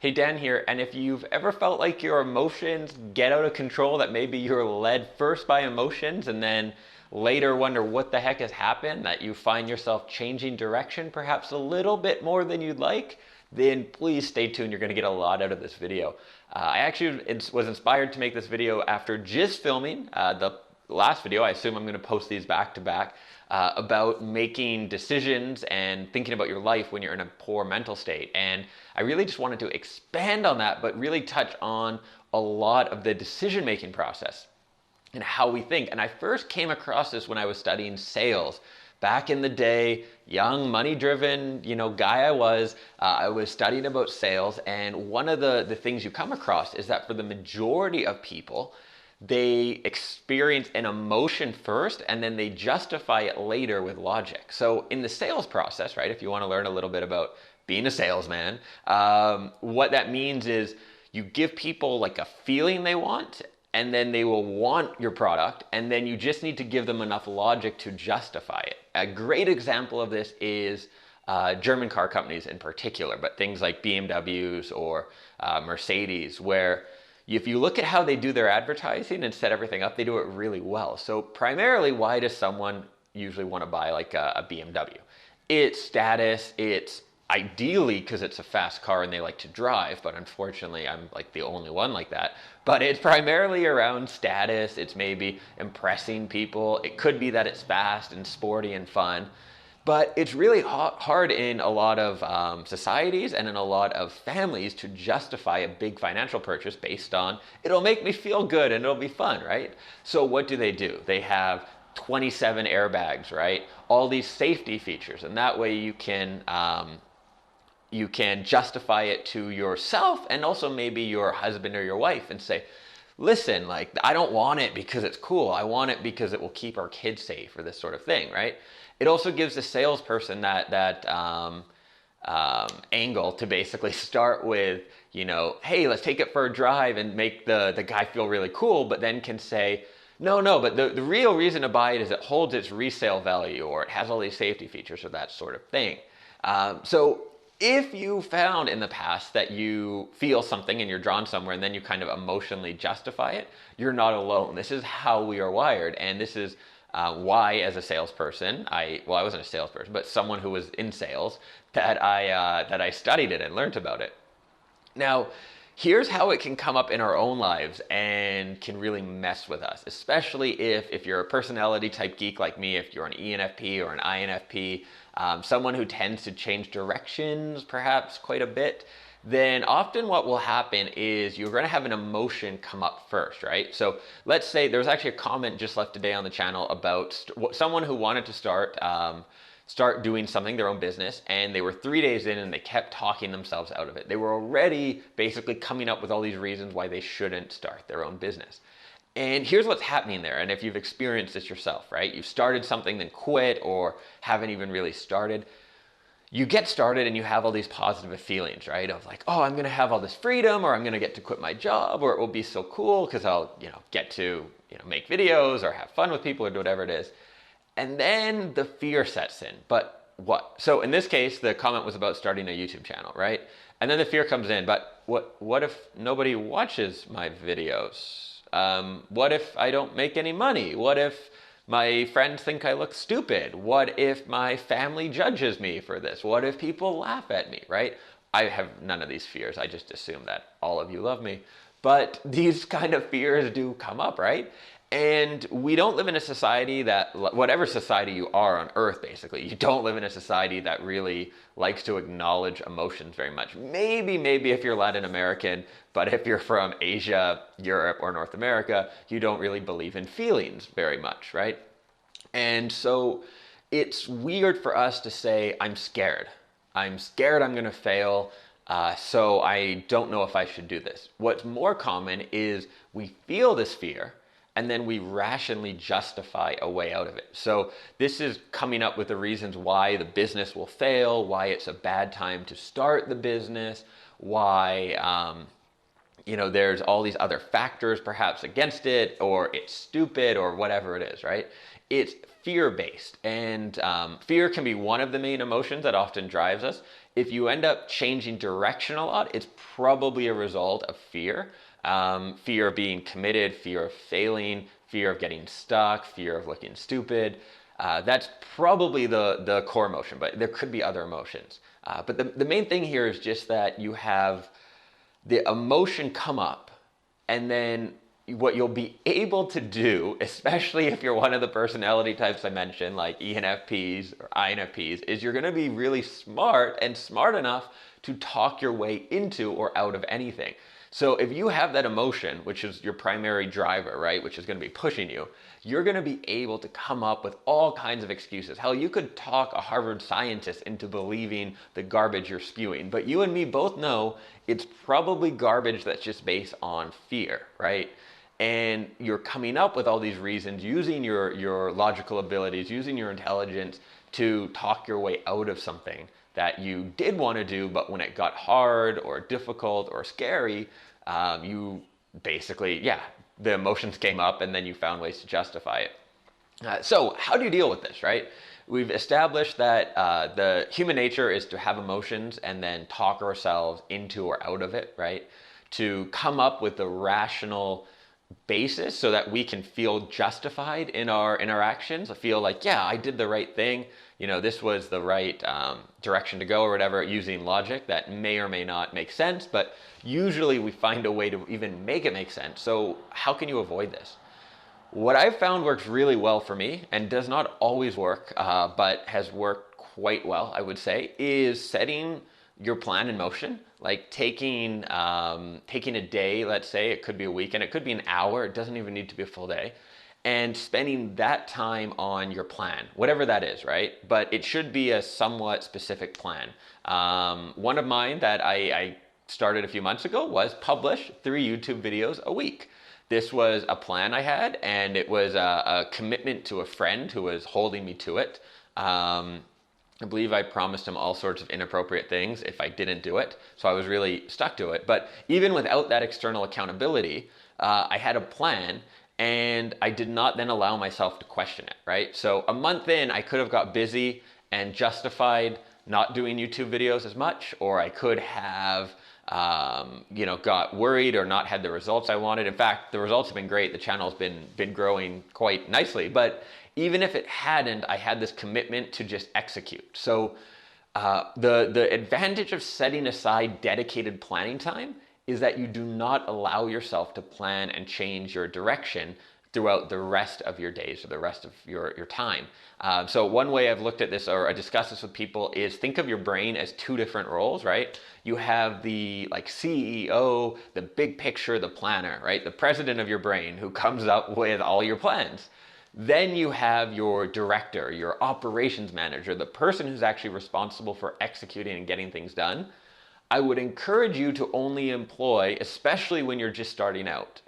Hey, Dan here, and if you've ever felt like your emotions get out of control, that maybe you're led first by emotions and then later wonder what the heck has happened, that you find yourself changing direction perhaps a little bit more than you'd like, then please stay tuned. You're going to get a lot out of this video. I actually was inspired to make this video after just filming the last video. I assume I'm going to post these back to back. About making decisions and thinking about your life when you're in a poor mental state. And I really just wanted to expand on that, but really touch on a lot of the decision-making process and how we think. And I first came across this when I was studying sales. Back in the day, young, money-driven, guy I was studying about sales, and one of the things you come across is that for the majority of people, they experience an emotion first and then they justify it later with logic. So in the sales process, right, if you want to learn a little bit about being a salesman, what that means is you give people like a feeling they want, and then they will want your product, and then you just need to give them enough logic to justify it. A great example of this is German car companies in particular, but things like BMWs or Mercedes, where if you look at how they do their advertising and set everything up, they do it really well. So primarily, why does someone usually want to buy like a BMW? It's status, it's ideally because it's a fast car and they like to drive, but unfortunately I'm like the only one like that. But it's primarily around status, it's maybe impressing people. It could be that it's fast and sporty and fun. But it's really hard in a lot of societies and in a lot of families to justify a big financial purchase based on, it'll make me feel good and it'll be fun, right? So what do? They have 27 airbags, right? All these safety features, and that way you can justify it to yourself and also maybe your husband or your wife and say, listen, like, I don't want it because it's cool. I want it because it will keep our kids safe or this sort of thing, right? It also gives the salesperson that angle to basically start with, hey, let's take it for a drive and make the guy feel really cool, but then can say, no, but the real reason to buy it is it holds its resale value or it has all these safety features or that sort of thing. So if you found in the past that you feel something and you're drawn somewhere and then you kind of emotionally justify it, you're not alone. This is how we are wired, and this is why, as a salesperson, I wasn't a salesperson, but someone who was in sales, that I studied it and learned about it. Now, here's how it can come up in our own lives and can really mess with us, especially if you're a personality type geek like me, if you're an ENFP or an INFP, someone who tends to change directions perhaps quite a bit. Then often what will happen is you're going to have an emotion come up first, right? So let's say there's actually a comment just left today on the channel about someone who wanted to start doing something, their own business, and they were 3 days in and they kept talking themselves out of it. They were already basically coming up with all these reasons why they shouldn't start their own business. And here's what's happening there, and if you've experienced this yourself, right? You've started something, then quit, or haven't even really started. You get started and you have all these positive feelings, right? Of like, oh, I'm going to have all this freedom, or I'm going to get to quit my job, or it will be so cool because I'll, get to, make videos or have fun with people or do whatever it is. And then the fear sets in. But what? So in this case, the comment was about starting a YouTube channel, right? And then the fear comes in, but what if nobody watches my videos? What if I don't make any money? What if my friends think I look stupid? What if my family judges me for this? What if people laugh at me, right? I have none of these fears. I just assume that all of you love me. But these kind of fears do come up, right? And we don't live in a society that, whatever society you are on earth, basically, you don't live in a society that really likes to acknowledge emotions very much. Maybe if you're Latin American, but if you're from Asia, Europe, or North America, you don't really believe in feelings very much, right? And so it's weird for us to say, I'm scared. I'm scared I'm going to fail, so I don't know if I should do this. What's more common is we feel this fear, and then we rationally justify a way out of it. So this is coming up with the reasons why the business will fail, why it's a bad time to start the business, why there's all these other factors perhaps against it, or it's stupid, or whatever it is, right? It's fear-based, and fear can be one of the main emotions that often drives us. if you end up changing direction a lot, it's probably a result of fear. Fear of being committed, fear of failing, fear of getting stuck, fear of looking stupid. That's probably the core emotion, but there could be other emotions. But the main thing here is just that you have the emotion come up, and then what you'll be able to do, especially if you're one of the personality types I mentioned, like ENFPs or INFPs, is you're going to be really smart and smart enough to talk your way into or out of anything. So if you have that emotion, which is your primary driver, right, which is going to be pushing you, you're going to be able to come up with all kinds of excuses. Hell, you could talk a Harvard scientist into believing the garbage you're spewing, but you and me both know it's probably garbage that's just based on fear, right? And you're coming up with all these reasons, using your logical abilities, using your intelligence to talk your way out of something that you did want to do, but when it got hard or difficult or scary, you basically, the emotions came up and then you found ways to justify it. So how do you deal with this, right? We've established that the human nature is to have emotions and then talk ourselves into or out of it, right? To come up with a rational basis so that we can feel justified in our actions. I feel like, yeah, I did the right thing. This was the right direction to go or whatever, using logic that may or may not make sense, but usually we find a way to even make it make sense. So how can you avoid this? What I've found works really well for me, and does not always work, but has worked quite well, I would say, is setting your plan in motion. Like taking a day, let's say, it could be a weekend, it could be an hour, it doesn't even need to be a full day, and spending that time on your plan, whatever that is, right? But it should be a somewhat specific plan. One of mine that I started a few months ago was publish 3 YouTube videos a week. This was a plan I had, and it was a commitment to a friend who was holding me to it. I believe I promised him all sorts of inappropriate things if I didn't do it, so I was really stuck to it. But even without that external accountability, I had a plan, and I did not then allow myself to question it, right? So a month in, I could have got busy and justified not doing YouTube videos as much, or I could have got worried or not had the results I wanted. In fact, the results have been great. The channel's been growing quite nicely, but even if it hadn't, I had this commitment to just execute. So the advantage of setting aside dedicated planning time is that you do not allow yourself to plan and change your direction throughout the rest of your days or the rest of your time. So one way I've looked at this, or I discuss this with people, is think of your brain as 2 different roles, right? You have the CEO, the big picture, the planner, right? The president of your brain who comes up with all your plans. Then you have your director, your operations manager, the person who's actually responsible for executing and getting things done. I would encourage you to only employ, especially when you're just starting out,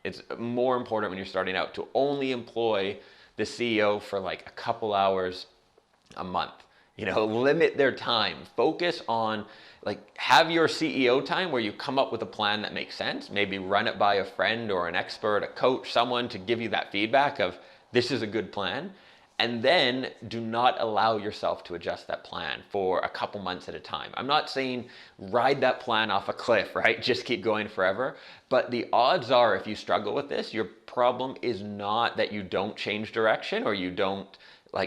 it's more important when you're starting out, to only employ the CEO for a couple hours a month. Limit their time. Focus on, have your CEO time where you come up with a plan that makes sense. Maybe run it by a friend or an expert, a coach, someone to give you that feedback of this is a good plan. And then do not allow yourself to adjust that plan for a couple months at a time. I'm not saying ride that plan off a cliff, right? Just keep going forever. But the odds are, if you struggle with this, your problem is not that you don't change direction or you don't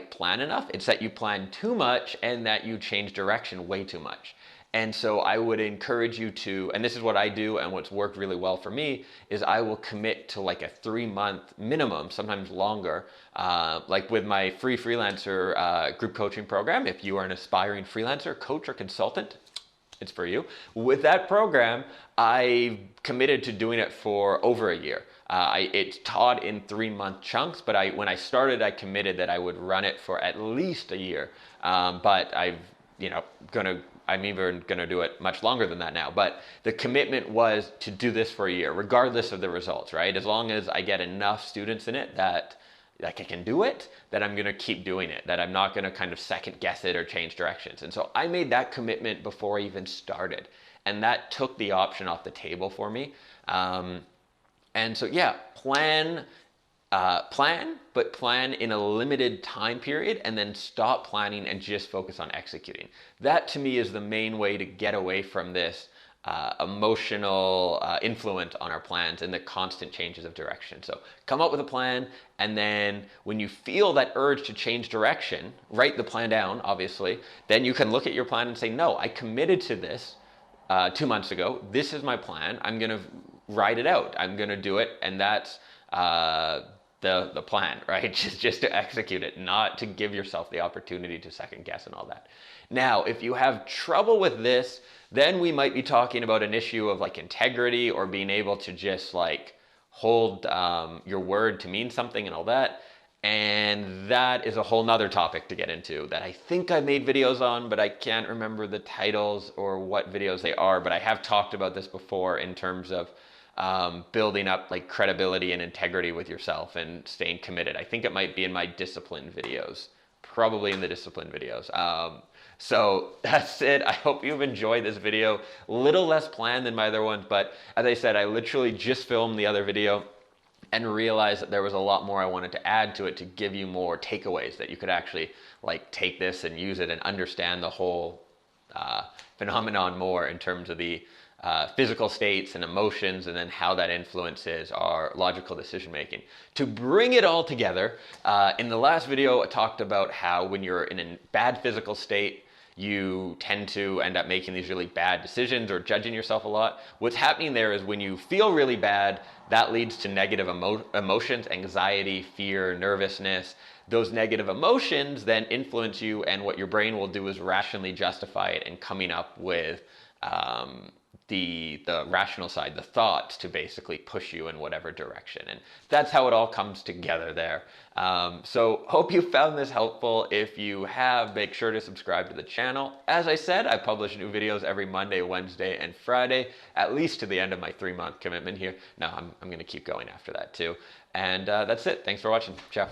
plan enough. It's that you plan too much and that you change direction way too much. And so I would encourage you to, and this is what I do and what's worked really well for me, is I will commit to a 3-month minimum, sometimes longer, with my free freelancer group coaching program. If you are an aspiring freelancer, coach, or consultant, it's for you. With that program, I committed to doing it for over a year. It's taught in 3-month chunks, but when I started, I committed that I would run it for at least a year. But I'm even going to do it much longer than that now. But the commitment was to do this for a year, regardless of the results, right? As long as I get enough students in it that I can do it, that I'm going to keep doing it, that I'm not going to kind of second guess it or change directions. And so I made that commitment before I even started. And that took the option off the table for me. And so, plan Plan, but plan in a limited time period, and then stop planning and just focus on executing. That to me is the main way to get away from this emotional influence on our plans and the constant changes of direction. So come up with a plan, and then when you feel that urge to change direction, write the plan down, obviously. Then you can look at your plan and say, no, I committed to this 2 months ago. This is my plan. I'm going to write it out. I'm going to do it. And that's the plan, right? Just to execute it, not to give yourself the opportunity to second guess and all that. Now, if you have trouble with this, then we might be talking about an issue of like integrity, or being able to just like hold your word to mean something and all that. And that is a whole nother topic to get into that I think I made videos on, but I can't remember the titles or what videos they are. But I have talked about this before in terms of building up like credibility and integrity with yourself and staying committed. I think it might be in my discipline videos, probably in the discipline videos. So that's it. I hope you've enjoyed this video. A little less planned than my other ones, but as I said, I literally just filmed the other video and realized that there was a lot more I wanted to add to it to give you more takeaways that you could actually like take this and use it and understand the whole phenomenon more in terms of the physical states and emotions, and then how that influences our logical decision making. To bring it all together, in the last video I talked about how when you're in a bad physical state, you tend to end up making these really bad decisions or judging yourself a lot. What's happening there is when you feel really bad, that leads to negative emotions, anxiety, fear, nervousness. Those negative emotions then influence you, and what your brain will do is rationally justify it and coming up with the rational side, the thoughts, to basically push you in whatever direction. And that's how it all comes together there. So hope you found this helpful. If you have, make sure to subscribe to the channel. As I said, I publish new videos every Monday, Wednesday, and Friday, at least to the end of my 3-month commitment here. No, I'm going to keep going after that too. And that's it. Thanks for watching. Ciao.